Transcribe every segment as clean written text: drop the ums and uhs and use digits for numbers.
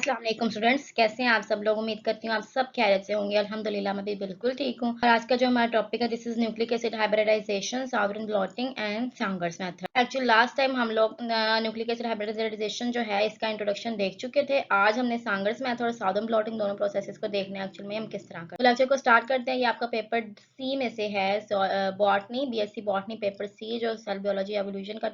अस्सलाम वालेकुम स्टूडेंट्स, कैसे हैं आप सब लोग। उम्मीद करती हूँ आप सब खैरियत से होंगे। अल्हम्दुलिल्लाह मैं भी बिल्कुल ठीक हूँ। और आज का जो हमारा टॉपिक है, this is nucleic acid hybridization, Southern blotting and Sanger's method. Actually last time हम लोग न्यूक्लिक एसिड हाइब्रिडाइजेशन जो है इसका इंट्रोडक्शन देख चुके थे। आज हमने सांगर्स मेथड और साउदर्न ब्लॉटिंग दोनों प्रोसेसेस को देखने एक्चुअल में हम किस तरह कर। तो लेक्चर को स्टार्ट करते हैं। ये आपका पेपर सी में से है, botany, BSc botany paper C, जो सेल बायोलॉजी एवोल्यूशन का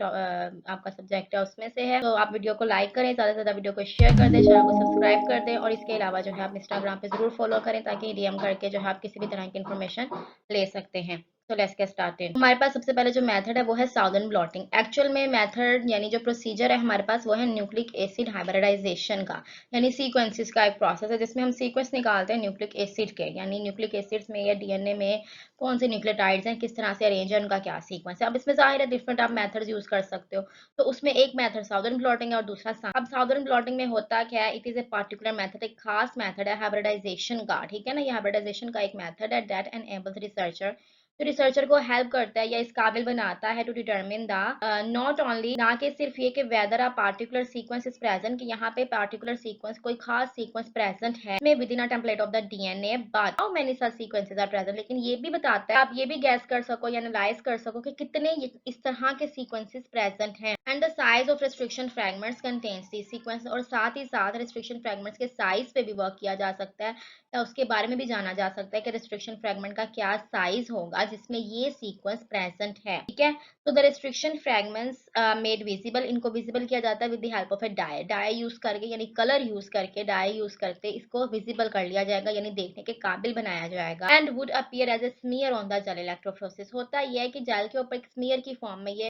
आपका सब्जेक्ट है, उसमें से है। तो आप वीडियो को लाइक करें, ज्यादा से ज्यादा वीडियो को शेयर कर दें, चैनल को सब्सक्राइब कर दें, और इसके अलावा जो है आप इंस्टाग्राम पे जरूर फॉलो करें ताकि डीएम करके जो है आप किसी भी तरह की इंफॉर्मेशन ले सकते हैं। तो लेट्स गेट स्टार्टेड। हमारे पास सबसे पहले जो मेथड है वो है साउदर्न ब्लॉटिंग। एक्चुअल में मेथड यानी जो प्रोसीजर है हमारे पास वो है न्यूक्लिक एसिड हाइब्रिडाइजेशन का, यानी सीक्वेंसेस का एक प्रोसेस है जिसमें हम सीक्वेंस निकालते हैं न्यूक्लिक एसिड के, यानी न्यूक्लिक एसिड्स में या डीएनए में कौन से न्यूक्लियोटाइड्स हैं, किस तरह से अरेंज है, उनका क्या सीक्वेंस है। अब इसमें जाहिर है डिफरेंट आप मेथड्स यूज कर सकते हो। तो उसमें एक मेथड साउदर्न ब्लॉटिंग है और दूसरा अब साउदर्न ब्लॉटिंग में होता क्या है, it is a particular method, एक खास मेथड है हाइब्रिडाइजेशन का, ठीक है ना। ये हाइब्रिडाइजेशन का एक मेथड है दैट एनेबल्स रिसर्चर, तो रिसर्चर को हेल्प करता है या इस काबिल बनाता है to determine the not only, ना कि सिर्फ ये कि whether a particular sequence is present, कि यहाँ पे पार्टिकुलर सीक्वेंस कोई खास सीक्वेंस प्रेजेंट है में with in a template of the DNA, but how many such sequences are present, लेकिन ये भी बताता है, आप ये भी गैस कर सको या एनालाइज कर सको कि कितने इस तरह के सीक्वेंसेस प्रेजेंट हैं, and the size of restriction fragments contains the sequence, और साथ ही साथ रिस्ट्रिक्शन फ्रैगमेंट्स के साइज पे भी वर्क किया जा सकता है, या उसके बारे में भी जाना जा सकता है कि रिस्ट्रिक्शन फ्रैगमेंट का क्या साइज होगा जिसमें ये सीक्वेंस प्रेजेंट है, ठीक है। तो the restriction fragments made visible, इनको विजिबल किया जाता है with the help of a dye, dye use करके यानी कलर यूज करके, डाई यूज करके इसको विजिबल कर लिया जाएगा, यानी देखने के काबिल बनाया जाएगा, and would appear as a smear on the gel electrophoresis. होता यह है कि जेल के ऊपर एक स्मीयर की फॉर्म में ये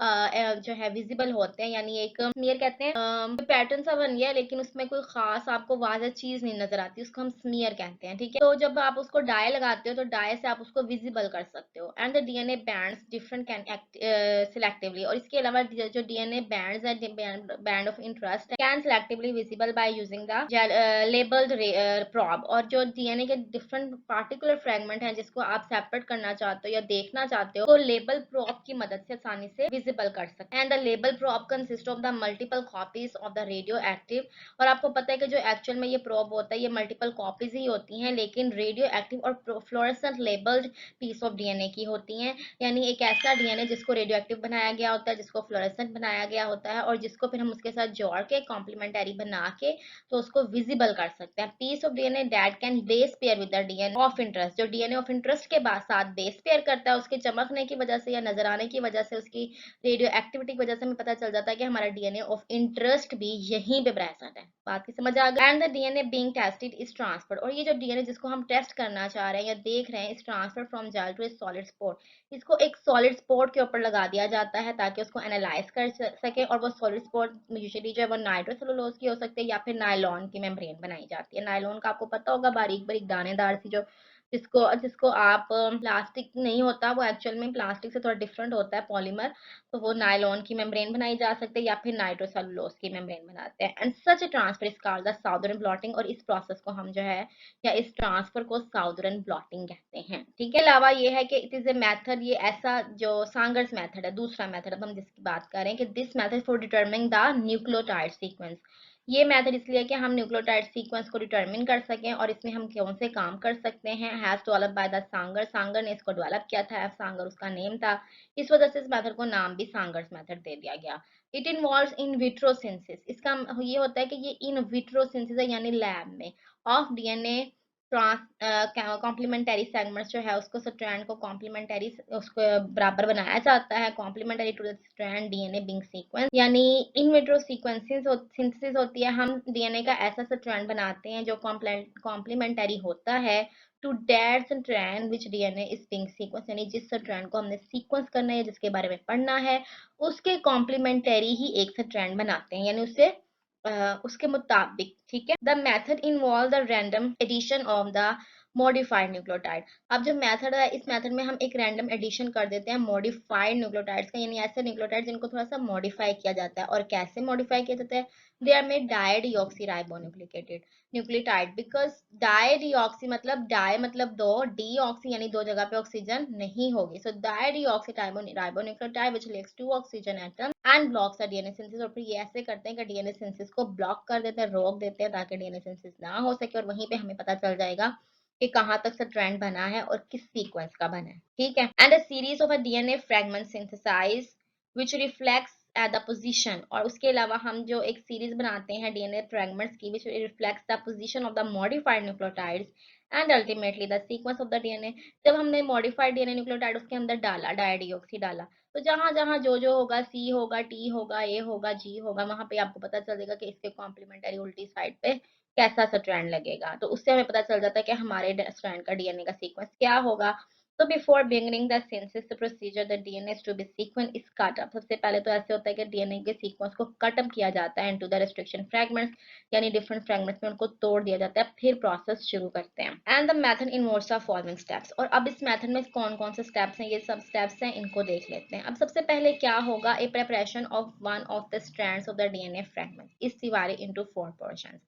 जो है विजिबल होते हैं, यानी एक स्मीयर कहते हैं, पैटर्न सा बन गया लेकिन उसमें कोई खास आपको वाज़ेह चीज नहीं नजर आती, उसको हम स्मीयर कहते हैं, ठीक है। तो जब आप उसको डाई लगाते हो तो डाई से आप उसको विजिबल कर सकते हो, and the DNA bands different can act selectively, और इसके अलावा जो डीएनए बैंड्स है, band of interest, can selectively visible by using the labelled probe, और जो डीएनए के डिफरेंट पार्टिकुलर फ्रेगमेंट हैं जिसको आप सेपरेट करना चाहते हो या देखना चाहते हो, तो लेबल प्रॉब की मदद से आसानी से विजिबल कर सकते हैं। And the label probe consist of the multiple copies of the radioactive, और आपको पता है कि जो एक्चुअल में ये प्रोब होता है ये मल्टीपल कॉपीज ही होती हैं, लेकिन रेडियो एक्टिव और fluorescent labelled piece of DNA की होती हैं, यानी एक ऐसा डीएनए जिसको रेडियो एक्टिव बनाया गया होता है, जिसको फ्लोरेसेंट बनाया गया होता है, और जिसको फिर हम उसके साथ जोड़ के कॉम्प्लीमेंटरी बना के तो उसको विजिबल कर सकते हैं। Piece of DNA that can base pair with the DNA of interest, जो डीएनए ऑफ इंटरेस्ट के बाद साथ बेस पेयर करता है, उसके चमकने की वजह से या नजर आने की वजह से, उसकी रेडियो एक्टिविटी की वजह से हमें पता चल जाता है कि हमारा डीएनए ऑफ इंटरेस्ट भी यहीं पे प्रेजेंट है। बात की समझ आ गई। And the DNA being tested is transferred, और ये जो डीएनए जिसको हम टेस्ट करना चाह रहे हैं या देख रहे हैं, is transfer from gel to a solid spot, इसको एक सॉलिड स्पॉट के ऊपर लगा दिया जाता है ताकि उसको एनालाइज कर सके, और वो सॉलिड स्पॉट यूजुअली जो है वो नाइट्रोसेलुलोज की हो सकती है या फिर नायलॉन की मेम्ब्रेन बनाई जाती है। नायलॉन का आपको पता होगा, बारीक बारीक दानेदार सी, जो जिसको जिसको आप प्लास्टिक नहीं होता, वो एक्चुअल में प्लास्टिक से थोड़ा डिफरेंट होता है, पॉलीमर, तो वो नायलॉन की मेम्ब्रेन बनाई जा सकती है या फिर नाइट्रोसेलुलोज की मेम्ब्रेन बनाते हैं। And such transfer is called the southern blotting, और इस प्रोसेस को हम जो है या इस ट्रांसफर को साउदर्न ब्लॉटिंग कहते हैं, ठीक है। अलावा ये है कि इट इज ए मेथड, ये ऐसा जो सांगर्स मेथड है, दूसरा मेथड अब हम जिसकी बात कर रहे हैं कि this method for determining the nucleotide sequence, ये मेथड इसलिए कि हम न्यूक्लियोटाइड सीक्वेंस को डिटरमिन कर सकें, और इसमें हम कौन से काम कर सकते हैं। हैज डेवलप्ड बाय द सांगर, सांगर ने इसको डेवलप किया था, सांगर उसका नेम था, इस वजह से इस मेथड को नाम भी सांगर्स मेथड दे दिया गया। It involves in vitro synthesis, इसका ये होता है कि ये इन विट्रो सिंथेसिस है, यानी लैब में, of DNA trans complementary segments जो है उसको स्ट्रैंड को कॉम्प्लीमेंटरी उसको बराबर बनाया जाता है, complementary to the strand DNA being sequence, यानी इन विट्रो सीक्वेंसेस सिंथेसिस होती है, हम डीएनए का ऐसा स्ट्रैंड बनाते हैं जो कॉम्प्लीमेंटरी होता है to that strand which DNA is being sequence, यानी जिस स्ट्रैंड को हमने सीक्वेंस करना है, जिसके बारे में पढ़ना है, उसके कॉम्प्लीमेंटरी ही एक स्ट्रैंड बनाते हैं, यानी उससे उसके मुताबिक, ठीक है। The method involve the random addition of the modified nucleotide. अब जो मेथड है, इस मेथड में हम एक रैंडम एडिशन कर देते हैं मॉडिफाइड न्यूक्लियोटाइड्स का, यानी ऐसे न्यूक्लियोटाइड जिनको थोड़ा सा मॉडिफाई किया जाता है। और कैसे मॉडिफाई किया जाता है? They are made dideoxyribonucleotide nucleotide, because dideoxy मतलब डाई मतलब दो, डी ऑक्सी यानी दो जगह पे ऑक्सीजन नहीं होगी, so dideoxyribonucleotide which links to oxygen atom and blocks the DNA synthesis. और फिर ये ऐसे करते हैं कि डीएनए सिंथेसिस को ब्लॉक कर देते हैं, रोक देते हैं, ताकि डीएनए सिंथेसिस ना हो सके, और वहीं पे हमें पता चल जाएगा कि कहाँ तक स्ट्रैंड बना है और किस सीक्वेंस का बना है, ठीक है। And a series of a DNA fragment synthesise which reflects at the position, और उसके अलावा हम जो एक सीरीज बनाते हैं डीएनए फ्रैगमेंट्स की which reflects the position of the modified nucleotides and ultimately the sequence of the DNA. जब हमने मॉडिफाइड डीएनए न्यूक्लियोटाइड उसके अंदर डाला, डायडिऑक्सी डाला, तो जहां जहां जो होगा, सी होगा, टी होगा, ए होगा, जी होगा, वहां पे आपको पता चल जाएगा कि इसके कॉम्प्लीमेंट्री उल्टी साइड पे कैसा स्ट्रैंड लगेगा। तो उससे हमें पता चल जाता है कि हमारे स्ट्रैंड का डीएनए का सीक्वेंस क्या होगा। तो before beginning the synthesis procedure the DNA to be sequence is cut up. सबसे पहले तो ऐसे होता है कि डीएनए के सीक्वेंस को कट अप किया जाता है इनटू द रिस्ट्रिक्शन फ्रैगमेंट्स, यानी डिफरेंट फ्रैगमेंट्स में उनको तोड़ दिया जाता है, फिर प्रोसेस शुरू करते हैं। And the method involves the following steps. और अब इस मेथड में कौन कौन से स्टेप्स हैं, ये सब स्टेप्स हैं, इनको देख लेते हैं। अब सबसे पहले क्या होगा, a preparation of one of the strands of the DNA fragment is divided into 4 portions.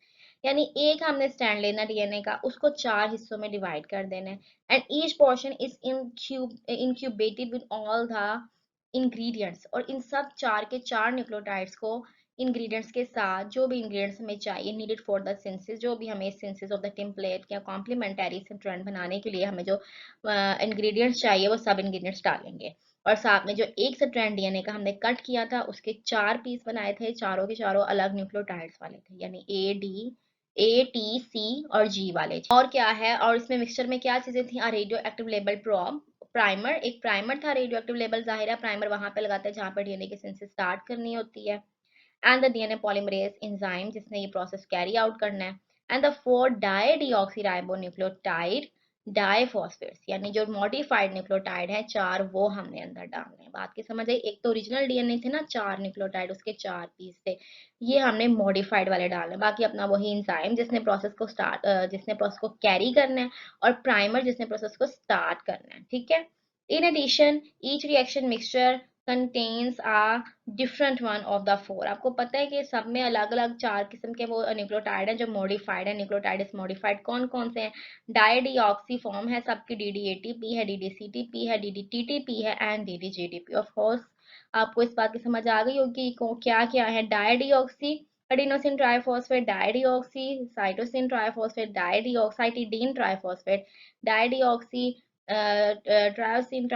यानी एक हमने स्टैंड लेना डीएनए का, उसको 4 हिस्सों में डिवाइड कर देना है। And each portion is incubated with all the ingredients. और इन सब 4 के 4 न्यूक्लियोटाइड्स को इंग्रेडिएंट्स के साथ, जो भी इंग्रेडिएंट्स हमें चाहिए नीडेड फॉर द सिंथेसिस, जो भी हमें सिंथेसिस ऑफ द टेम्पलेट या कॉम्प्लीमेंटरी स्ट्रैंड बनाने के लिए हमें जो इंग्रेडिएंट्स चाहिए, वो सब इंग्रेडिएंट्स डालेंगे। और साथ में जो एक स्ट्रैंड डीएनए का हमने कट किया था, उसके 4 पीस बनाए थे, चारों के चारों अलग न्यूक्लियोटाइड्स वाले थे, यानी ए टी सी और जी वाले। और क्या है, और इसमें मिक्सचर में क्या चीजें थी, radio active label probe, primer, एक प्राइमर था, रेडियो एक्टिव लेबल, जाहिर है प्राइमर वहां पे लगाते हैं जहां पर डीएनए की सिंथेसिस स्टार्ट करनी होती है। And the DNA polymerase enzyme जिसने ये प्रोसेस कैरी आउट करना है। एंड द 4 डायडीऑक्सीराइबोन्यूक्लियोटाइड डाइफॉस्फेट्स, यानी जो मॉडिफाइड न्यूक्लियोटाइड है 4, वो हमने अंदर डालने हैं। बात की समझ आई? एक तो ओरिजिनल डीएनए थे ना 4 न्यूक्लियोटाइड, उसके 4 पीस थे, ये हमने मॉडिफाइड वाले डालने, बाकी अपना वही एंजाइम जिसने प्रोसेस को कैरी करना है, और प्राइमर जिसने प्रोसेस को स्टार्ट करना है, ठीक है। In addition each reaction mixture contains a different one of the 4। आपको पता है कि सब में अलग अलग 4 किस्म के वो न्यूक्लियोटाइड हैं जो मॉडिफाइड है। न्यूक्लियोटाइड इज मॉडिफाइड कौन कौन से हैं? डायडीऑक्सी फॉर्म है सबकी, डीडीएटीपी है, डीडीसीटीपी है, डीडीटीटीपी है एंड डीडीजीडीपी। ऑफ कोर्स आपको इस बात की समझ आ गई होगी कि क्या क्या है। Dideoxy adenosine triphosphate, dideoxy cytosine triphosphate, dideoxycytidine triphosphate, dideoxy tyrosine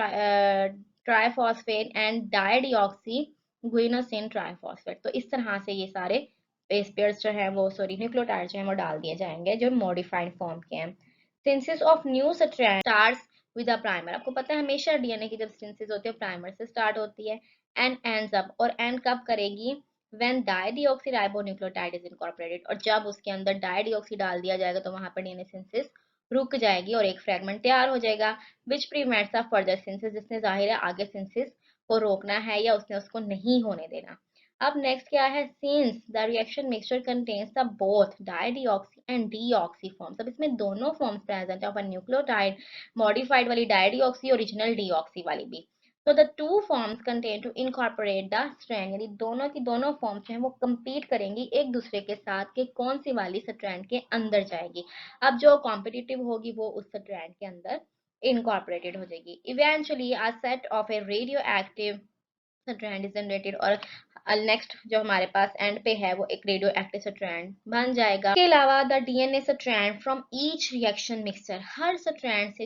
triphosphate and dideoxy guanosine triphosphate. तो इस तरह से ये सारे बेस पेयर्स जो है वो, सॉरी न्यूक्लियोटाइड जो है वो डाल दिए जाएंगे जो मॉडिफाइड फॉर्म के हैं। Synthesis of new strand starts with a primer. आपको पता है हमेशा डीएनए की जब सिंथेसिस होती है प्राइमर से स्टार्ट होती है। एंड एंड्स अप, और एंड कब करेगी? व्हेन डायडीऑक्सीराइबोन्यूक्लियोटाइड इज इनकॉर्पोरेटेड, और जब उसके अंदर डायडीऑक्सी डाल दिया जाएगा तो वहां पर डीएनए सिंथेसिस रुक जाएगी और एक फ्रेगमेंट तैयार हो जाएगा which prevents the further synthesis, जिसने जाहिर है आगे सिंथेसिस को रोकना है या उसने उसको नहीं होने देना। अब नेक्स्ट क्या है? Since the reaction mixture contains the both dideoxy and deoxy forms. अब इसमें दोनों फॉर्म्स प्रेजेंट है ऑफ अ न्यूक्लियोटाइड, मॉडिफाइड वाली डायडीऑक्सी, ओरिजिनल डीऑक्सी वाली भी। तो the two forms contain to incorporate the strand, यानी दोनों की दोनों फॉर्म्स जो है वो compete करेंगी एक दूसरे के साथ कि कौन सी वाली स्ट्रैंड के अंदर जाएगी। अब जो कॉम्पिटिटिव होगी वो उस स्ट्रैंड के अंदर इनकॉर्पोरेटेड हो जाएगी। Eventually a set of A radio active strand is generated, और नेक्स्ट जो हमारे पास एंड पे है वो एक रेडियो एक्टिव स्ट्रैंड बन जाएगा। इसके अलावा the DNA strand from each reaction mixture, her strand से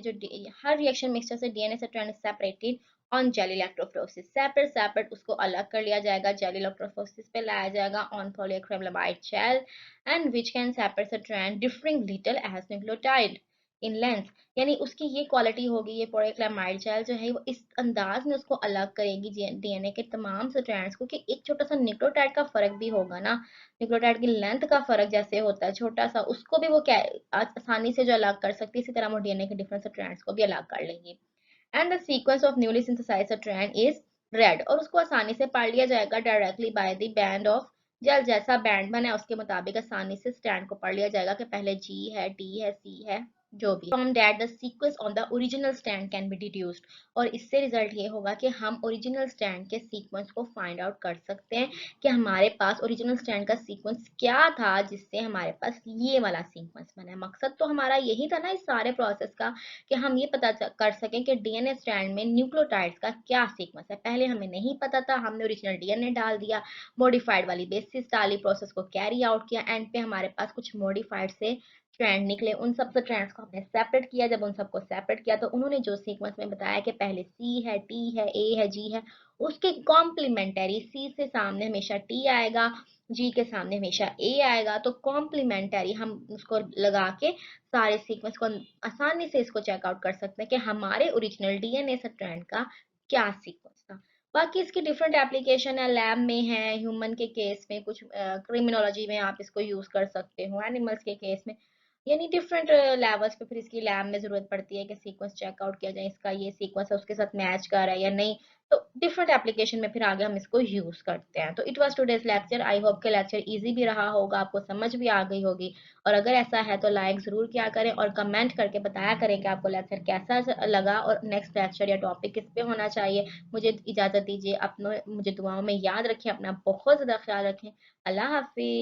हर रिएक्शन मिक्सचर से DNA strand is separated on gel electrophoresis, separate separate उसको अलग कर लिया जाएगा, जेल इलेक्ट्रोफोरेसिस पे लाया जाएगा on polyacrylamide gel, and which can separate strand differing little as nucleotide in length. यानी उसकी ये क्वालिटी होगी, ये पॉलीक्रोमाइड जेल जो है वो इस अंदाज में उसको अलग करेगी डीएनए के तमाम स्ट्रैंड्स को, कि एक छोटा सा न्यूक्लियोटाइड का फर्क भी होगा ना, न्यूक्लियोटाइड की लेंथ का फर्क जैसे होता है छोटा सा, उसको भी वो क्या आसानी से जो अलग कर सकती है, इसी तरह वो डीएनए के डिफरेंट स्ट्रैंड्स को भी अलग कर लेगी। And the sequence of newly synthesised strand is read, और उसको आसानी से पढ़ लिया जाएगा directly by the band of gel, जैसा बैंड बना है उसके मुताबिक आसानी से स्टैंड को पढ़ लिया जाएगा कि पहले जी है, टी है, सी है, जो भी from that the sequence on the original stand can be deduced. और इससे रिजल्ट ये होगा कि हम ओरिजिनल स्टैंड के सीक्वेंस को फाइंड आउट कर सकते हैं कि हमारे पास ओरिजिनल स्टैंड का सीक्वेंस क्या था जिससे हमारे पास ये वाला सीक्वेंस बना है। मकसद तो हमारा यही था ना इस सारे प्रोसेस का, कि हम ये पता कर सकें कि डीएनए स्ट्रैंड में न्यूक्लियोटाइड्स का क्या सीक्वेंस है। पहले हमें नहीं पता था, हमने ओरिजिनल डीएनए डाल दिया, मॉडिफाइड वाली बेसिस डाली, प्रोसेस को कैरी आउट किया, एंड पे हमारे पास कुछ मॉडिफाइड से स्ट्रैंड निकले। उन सबसे स्ट्रैंड्स को हमने सेपरेट किया। जब उन सबको सेपरेट किया तो उन्होंने जो सीक्वेंस में बताया कि पहले सी है, टी है, ए है, जी है, उसके कॉम्प्लीमेंटरी सी से सामने हमेशा टी आएगा, जी के सामने हमेशा ए आएगा। तो कॉम्प्लीमेंटरी हम उसको लगा के सारे सीक्वेंस को आसानी से इसको चेकआउट कर सकते हैं कि हमारे ओरिजिनल डीएनए स्ट्रैंड का क्या सीक्वेंस था। बाकी इसकी डिफरेंट एप्लीकेशन है, लैब में है, ह्यूमन के केस में, कुछ क्रिमिनोलॉजी में आप इसको यूज कर सकते हो, एनिमल्स के केस में, यानी डिफरेंट लेवल्स पे फिर इसकी लैब में जरूरत पड़ती है कि सीक्वेंस चेकआउट किया जाए, इसका ये सीक्वेंस है उसके साथ मैच कर रहा है या नहीं। तो डिफरेंट एप्लीकेशन में फिर आगे हम इसको यूज करते हैं। तो it was today's lecture. I hope के लेक्चर इजी भी रहा होगा, आपको समझ भी आ गई होगी। और अगर ऐसा है तो लाइक जरूर किया करें और कमेंट करके बताया करें कि आपको लेक्चर कैसा लगा और नेक्स्ट लेक्चर या टॉपिक किस पे होना चाहिए। मुझे इजाजत दीजिए, अपने मुझे दुआओं में याद रखें, अपना बहुत ज्यादा ख्याल रखें। अल्लाह हाफिज।